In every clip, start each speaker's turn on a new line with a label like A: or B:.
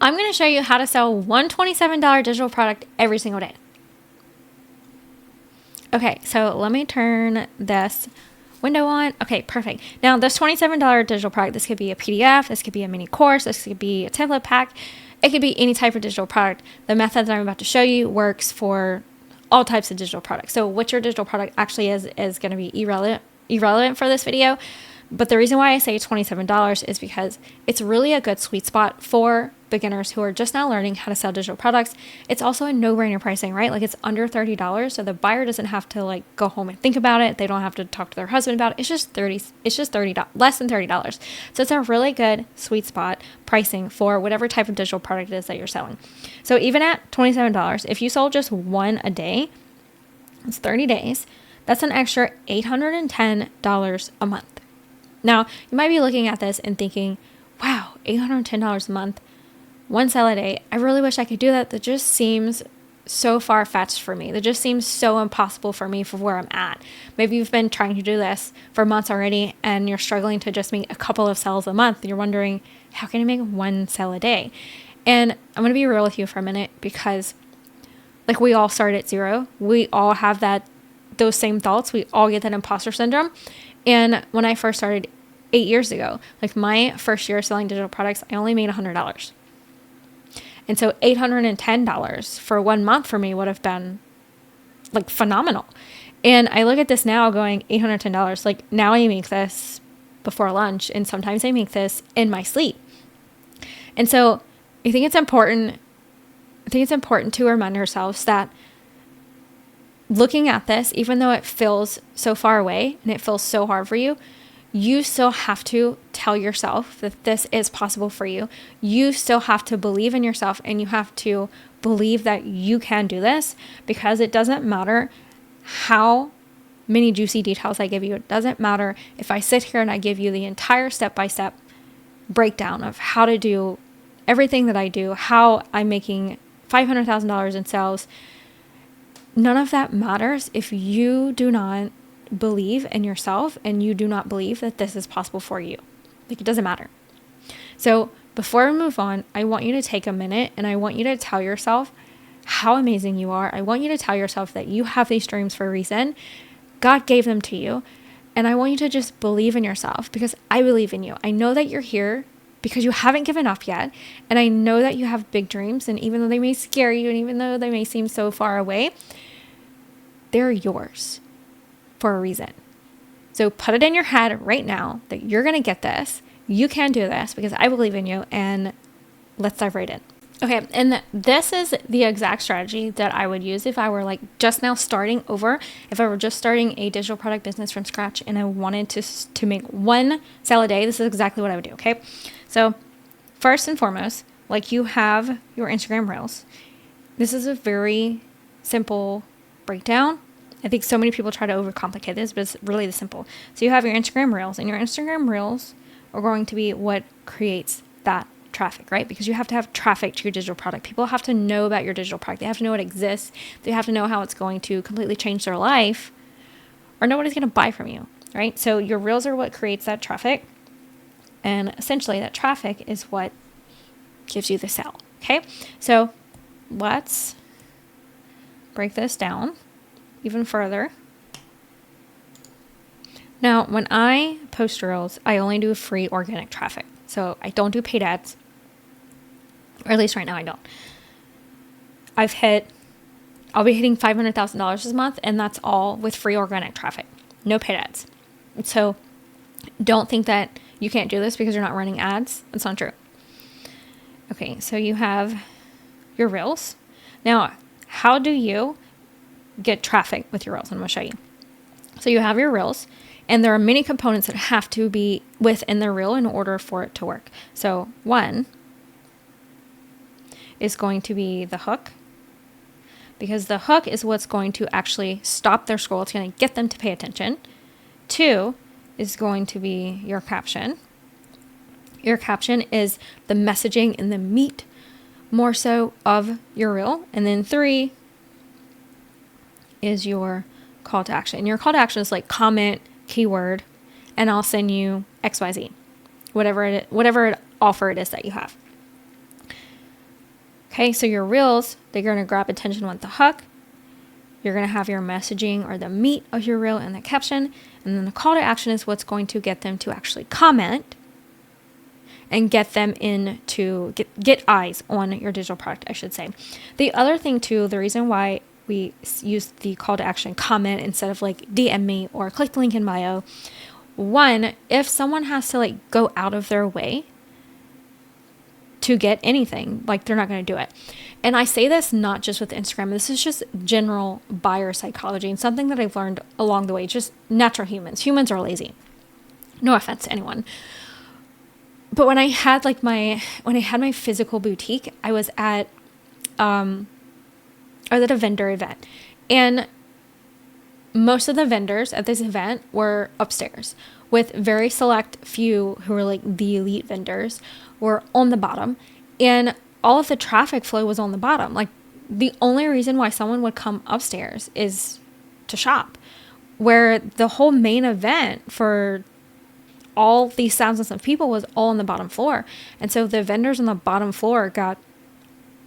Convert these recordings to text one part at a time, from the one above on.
A: I'm going to show you how to sell one $27 digital product every single day. Okay, so let me turn this window on. Okay, perfect. Now this $27 digital product, this could be a PDF, this could be a mini course, this could be a template pack. It could be any type of digital product. The method that I'm about to show you works for all types of digital products. So what your digital product actually is going to be irrelevant for this video. But the reason why I say $27 is because it's really a good sweet spot for beginners who are just now learning how to sell digital products. It's also a no-brainer pricing, right? Like it's under $30. So the buyer doesn't have to like go home and think about it. They don't have to talk to their husband about it. It's just $30, less than $30. So it's a really good sweet spot pricing for whatever type of digital product it is that you're selling. So even at $27, if you sold just one a day, it's 30 days. That's an extra $810 a month. Now, you might be looking at this and thinking, wow, $810 a month, one sale a day. I really wish I could do that. That just seems so far-fetched for me. That just seems so impossible for me for where I'm at. Maybe you've been trying to do this for months already and you're struggling to just make a couple of sales a month. You're wondering, how can I make one sale a day? And I'm going to be real with you for a minute because like we all start at zero. We all have those same thoughts. We all get that imposter syndrome. And when I first started 8 years ago, like my first year selling digital products, I only made $100. And so $810 for 1 month for me would have been like phenomenal. And I look at this now going $810, like now I make this before lunch and sometimes I make this in my sleep. And so I think it's important to remind ourselves that looking at this, even though it feels so far away and it feels so hard for you, you still have to tell yourself that this is possible for you. You still have to believe in yourself and you have to believe that you can do this, because it doesn't matter how many juicy details I give you. It doesn't matter if I sit here and I give you the entire step-by-step breakdown of how to do everything that I do, how I'm making $500,000 in sales. None of that matters if you do not believe in yourself and you do not believe that this is possible for you. Like, it doesn't matter. So before we move on, I want you to take a minute and I want you to tell yourself how amazing you are. I want you to tell yourself that you have these dreams for a reason. God gave them to you. And I want you to just believe in yourself, because I believe in you. I know that you're here because you haven't given up yet. And I know that you have big dreams. And even though they may scare you and even though they may seem so far away, they're yours for a reason. So put it in your head right now that you're going to get this. You can do this because I believe in you, and let's dive right in. Okay, and this is the exact strategy that I would use if I were like just now starting over. If I were just starting a digital product business from scratch and I wanted to make one sale a day, this is exactly what I would do, okay? So first and foremost, like you have your Instagram Reels. This is a very simple breakdown. I think so many people try to overcomplicate this, but it's really this simple. So you have your Instagram Reels, and your Instagram Reels are going to be what creates that traffic, right? Because you have to have traffic to your digital product. People have to know about your digital product. They have to know it exists. They have to know how it's going to completely change their life, or nobody's going to buy from you, right? So your Reels are what creates that traffic. And essentially that traffic is what gives you the sale, okay? So let's break this down even further. Now, when I post Reels, I only do free organic traffic. So I don't do paid ads, or at least right now I don't. I'll be hitting $500,000 this month, and that's all with free organic traffic, no paid ads. So don't think that you can't do this because you're not running ads. That's not true. Okay, so you have your Reels. Now, how do you get traffic with your Reels? I'm going to show you. So you have your Reels, and there are many components that have to be within the reel in order for it to work. So one is going to be the hook, because the hook is what's going to actually stop their scroll. It's going to get them to pay attention. Two is going to be your caption. Your caption is the messaging and the meat more so of your reel. And then three is your call to action. And your call to action is like comment, keyword, and I'll send you XYZ, whatever offer it is that you have. Okay, so your reels, they're going to grab attention with the hook. You're going to have your messaging or the meat of your reel in the caption. And then the call to action is what's going to get them to actually comment and get them in to get eyes on your digital product, I should say. The other thing too, the reason why we use the call to action comment instead of like DM me or click the link in bio. One, if someone has to like go out of their way to get anything, like they're not going to do it. And I say this not just with Instagram. This is just general buyer psychology and something that I've learned along the way. Just natural humans. Humans are lazy. No offense to anyone. But when I had my physical boutique, I was at a vendor event, and most of the vendors at this event were upstairs, with very select few who were like the elite vendors were on the bottom, and all of the traffic flow was on the bottom. Like the only reason why someone would come upstairs is to shop, where the whole main event for all these thousands of people was all on the bottom floor. And so the vendors on the bottom floor got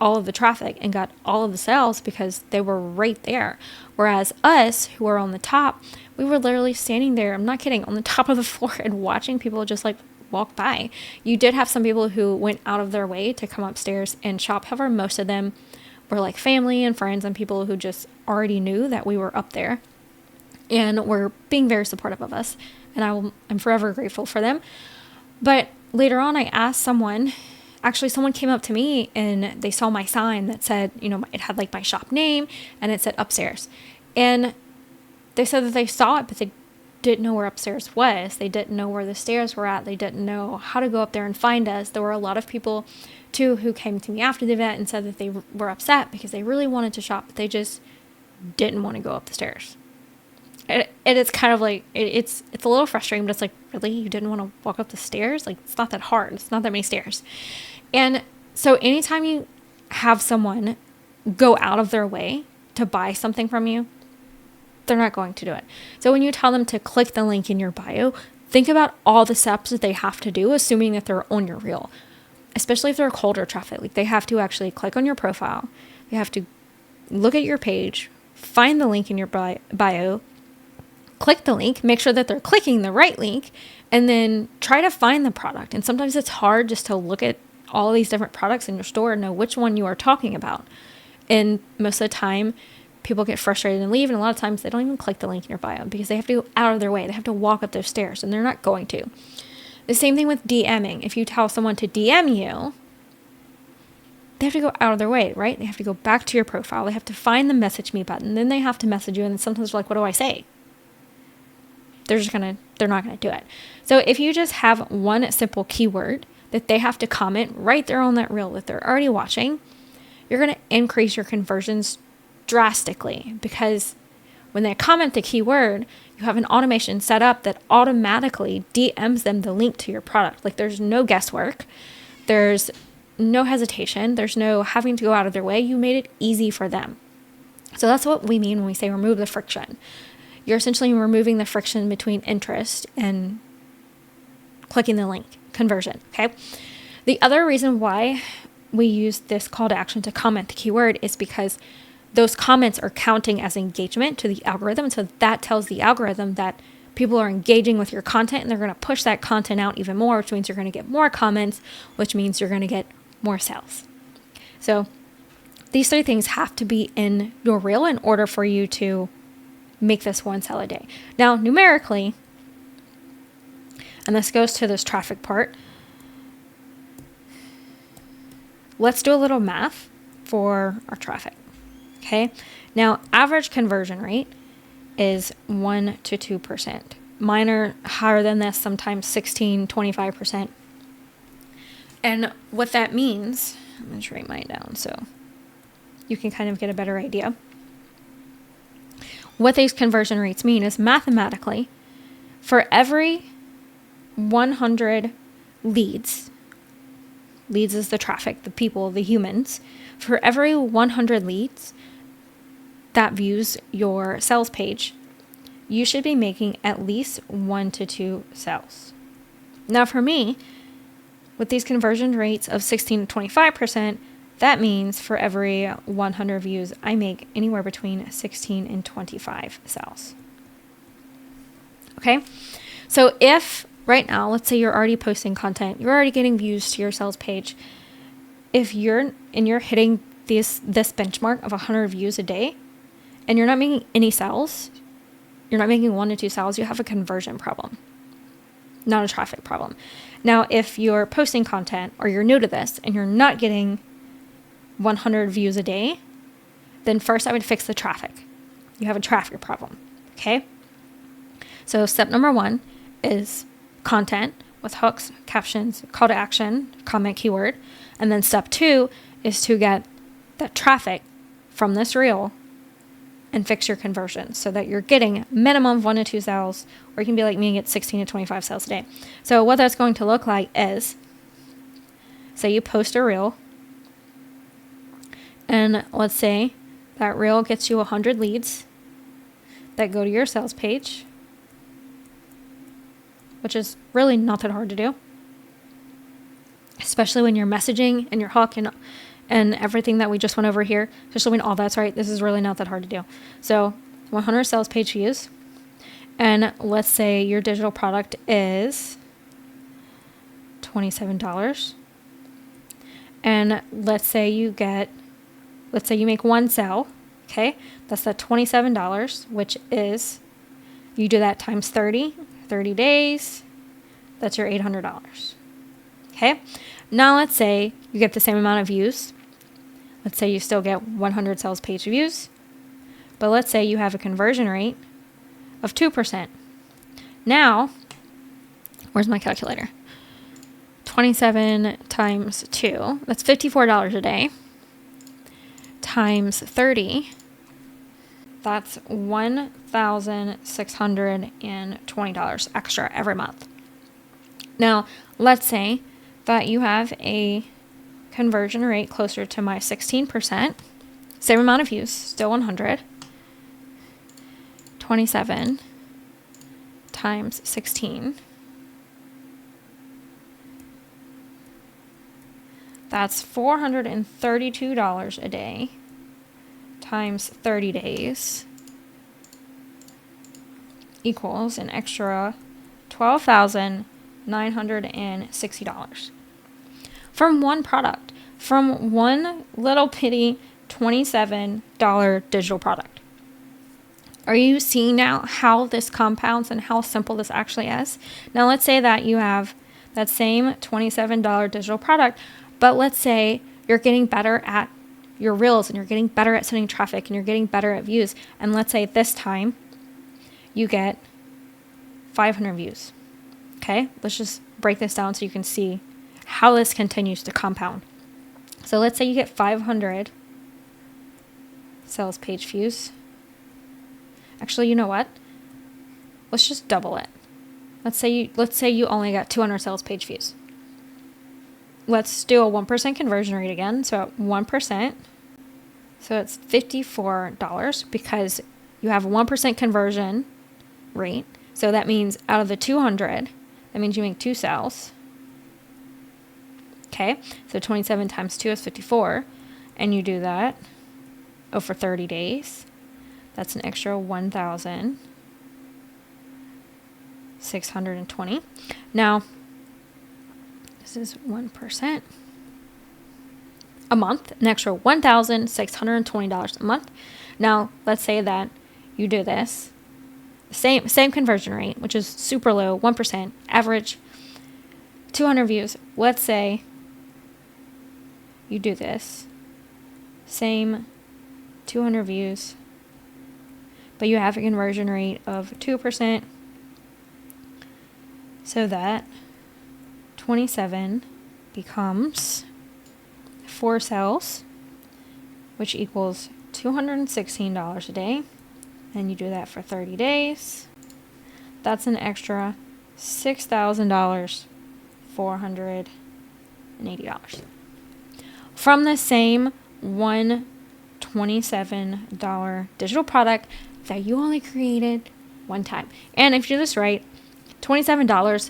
A: all of the traffic and got all of the sales because they were right there. Whereas us who are on the top, we were literally standing there, I'm not kidding, on the top of the floor and watching people just like walk by. You did have some people who went out of their way to come upstairs and shop. However, most of them were like family and friends and people who just already knew that we were up there and were being very supportive of us. And I'm forever grateful for them. But later on, I asked someone came up to me and they saw my sign that said, it had like my shop name and it said upstairs. And they said that they saw it, but they didn't know where upstairs was. They didn't know where the stairs were at. They didn't know how to go up there and find us. There were a lot of people too who came to me after the event and said that they were upset because they really wanted to shop, but they just didn't want to go up the stairs. And it's kind of like, it's a little frustrating, but it's like, really? You didn't want to walk up the stairs? Like, it's not that hard. It's not that many stairs. And so anytime you have someone go out of their way to buy something from you, they're not going to do it. So when you tell them to click the link in your bio, think about all the steps that they have to do, assuming that they're on your reel, especially if they're colder traffic. Like they have to actually click on your profile. They have to look at your page, find the link in your bio, click the link, make sure that they're clicking the right link, and then try to find the product. And sometimes it's hard just to look at all these different products in your store and know which one you are talking about. And most of the time, people get frustrated and leave. And a lot of times they don't even click the link in your bio because they have to go out of their way. They have to walk up those stairs and they're not going to. The same thing with DMing. If you tell someone to DM you, they have to go out of their way, right? They have to go back to your profile. They have to find the message me button. Then they have to message you. And then sometimes they're like, what do I say? They're not going to do it. So if you just have one simple keyword that they have to comment right there on that reel that they're already watching, you're going to increase your conversions drastically, because when they comment the keyword, you have an automation set up that automatically DMs them the link to your product. Like there's no guesswork. There's no hesitation. There's no having to go out of their way. You made it easy for them. So that's what we mean when we say remove the friction. You're essentially removing the friction between interest and clicking the link, conversion, okay? The other reason why we use this call to action to comment the keyword is because those comments are counting as engagement to the algorithm. So that tells the algorithm that people are engaging with your content and they're going to push that content out even more, which means you're going to get more comments, which means you're going to get more sales. So these three things have to be in your reel in order for you to make this one sale a day. Now, numerically, and this goes to this traffic part, let's do a little math for our traffic. Okay. Now, average conversion rate is 1 to 2%. Mine are higher than this, sometimes 16, 25%. And what that means, I'm going to write mine down so you can kind of get a better idea. What these conversion rates mean is mathematically, for every 100 leads is the traffic, the people, the humans, for every 100 leads that views your sales page, you should be making at least 1 to 2 sales. Now for me, with these conversion rates of 16 to 25%, that means for every 100 views, I make anywhere between 16 and 25 sales. Okay, so if right now, let's say you're already posting content, you're already getting views to your sales page. If you're hitting this benchmark of 100 views a day, and you're not making any sales, you're not making 1 to 2 sales, you have a conversion problem, not a traffic problem. Now, if you're posting content or you're new to this and you're not getting 100 views a day, then first I would fix the traffic. You have a traffic problem, okay? So step number 1 is content with hooks, captions, call to action, comment, keyword. And then step 2 is to get the traffic from this reel and fix your conversion so that you're getting minimum 1 to 2 sales, or you can be like me and get 16 to 25 sales a day. So what that's going to look like is, say you post a reel, and let's say that reel gets you 100 leads that go to your sales page, which is really not that hard to do, especially when you're messaging and your hook and everything that we just went over here, especially when all that's right. This is really not that hard to do. So 100 sales page views, and let's say your digital product is $27, and let's say you make 1 sale. Okay, that's the $27, which is, you do that times 30 days, that's your $800. Okay, now let's say you get the same amount of views. Let's say you still get 100 sales page views, but let's say you have a conversion rate of 2%. Now, where's my calculator? 27 times 2, that's $54 a day, times 30, that's $1,620 extra every month. Now, let's say that you have a conversion rate closer to my 16%, same amount of views, still 100, 27 times 16, that's $432 a day times 30 days equals an extra $12,960 from one product, from one little bitty $27 digital product. Are you seeing now how this compounds and how simple this actually is? Now let's say that you have that same $27 digital product, but let's say you're getting better at your reels and you're getting better at sending traffic and you're getting better at views. And let's say this time you get 500 views. Okay, let's just break this down so you can see how this continues to compound. So let's say you get 500 sales page views. Actually, you know what? Let's just double it. Let's say you only got 200 sales page views. Let's do a 1% conversion rate again. So at 1%, so it's $54 because you have a 1% conversion rate. So that means out of the 200, that means you make 2 sales. Okay, so 27 times 2 is 54, and you do that over 30 days. That's an extra 1,620. Now, this is 1% a month, an extra $1,620 a month. Now, let's say that you do this, same conversion rate, which is super low, 1%, average, 200 views. Let's say you do this, same 200 views, but you have a conversion rate of 2%, so that 27 becomes 4 sales, which equals $216 a day, and you do that for 30 days. That's an extra $6,000, $480. From the same $127 digital product that you only created one time. And if you do this right, $27,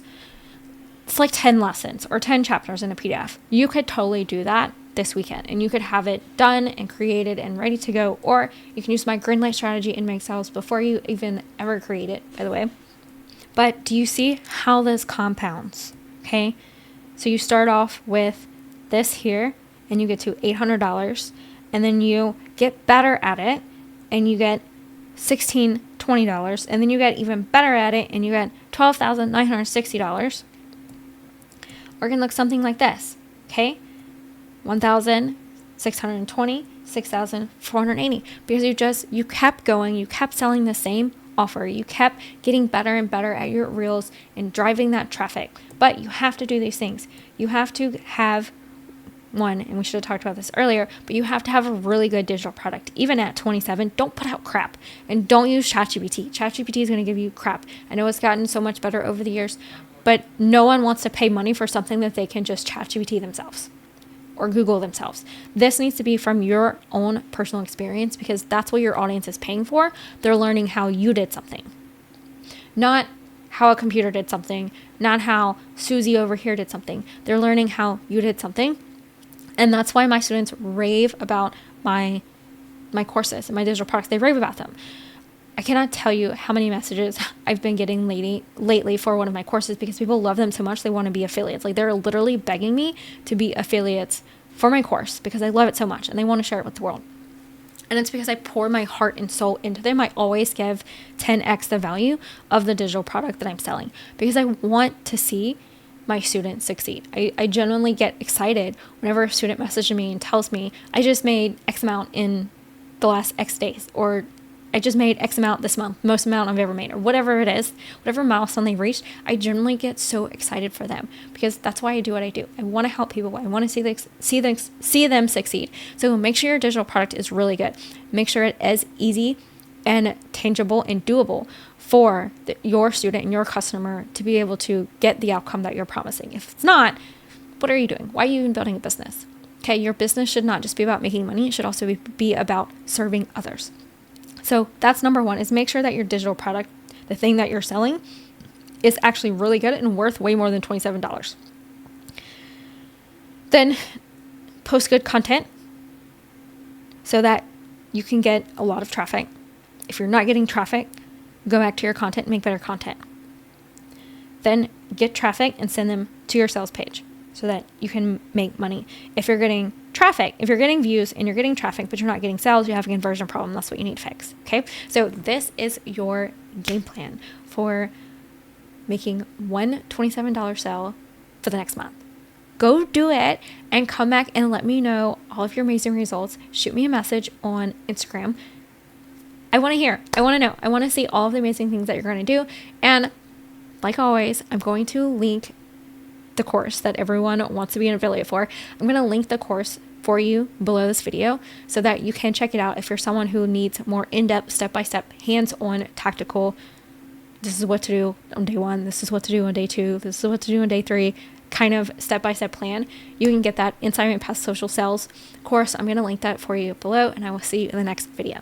A: it's like 10 lessons or 10 chapters in a PDF. You could totally do that this weekend, and you could have it done and created and ready to go, or you can use my green light strategy and make sales before you even ever create it, by the way. But do you see how this compounds? Okay, so you start off with this here and you get to $800, and then you get better at it and you get $20, and then you get even better at it and you get $12,960. Or it can look something like this. Okay, 1,620, 6,480, because you kept going, you kept selling the same offer, you kept getting better and better at your reels and driving that traffic. But you have to do these things. You have to have one, and we should have talked about this earlier, but you have to have a really good digital product. Even at 27, don't put out crap, and don't use ChatGPT. ChatGPT is going to give you crap. I know it's gotten so much better over the years, but no one wants to pay money for something that they can just ChatGPT themselves or Google themselves. This needs to be from your own personal experience, because that's what your audience is paying for. They're learning how you did something, not how a computer did something, not how Susie over here did something. They're learning how you did something. And that's why my students rave about my courses and my digital products. They rave about them. I cannot tell you how many messages I've been getting lately for one of my courses, because people love them so much they want to be affiliates. Like, they're literally begging me to be affiliates for my course because I love it so much and they want to share it with the world. And it's because I pour my heart and soul into them. I always give 10x the value of the digital product that I'm selling, because I want to see my students succeed. I genuinely get excited whenever a student messages me and tells me, I just made X amount in the last X days, or I just made X amount this month, most amount I've ever made, or whatever it is, whatever milestone they reached. I generally get so excited for them, because that's why I do what I do. I want to help people. I want to see them succeed. So make sure your digital product is really good. Make sure it is easy and tangible and doable for your student and your customer to be able to get the outcome that you're promising. If it's not, what are you doing? Why are you even building a business? Okay, your business should not just be about making money. It should also be about serving others. So that's number one, is make sure that your digital product, the thing that you're selling, is actually really good and worth way more than $27. Then post good content so that you can get a lot of traffic. If you're not getting traffic, go back to your content and make better content. Then get traffic and send them to your sales page so that you can make money. If you're getting traffic, if you're getting views and you're getting traffic, but you're not getting sales, you have a conversion problem. That's what you need to fix. Okay. So this is your game plan for making one $27 sale for the next month. Go do it and come back and let me know all of your amazing results. Shoot me a message on Instagram. I want to hear. I want to know. I want to see all of the amazing things that you're going to do. And like always, I'm going to link the course that everyone wants to be an affiliate for. I'm going to link the course for you below this video so that you can check it out if you're someone who needs more in-depth, step-by-step, hands-on, tactical, this is what to do on day 1, this is what to do on day 2, this is what to do on day 3, kind of step-by-step plan. You can get that inside my past social sales course. I'm going to link that for you below, and I will see you in the next video.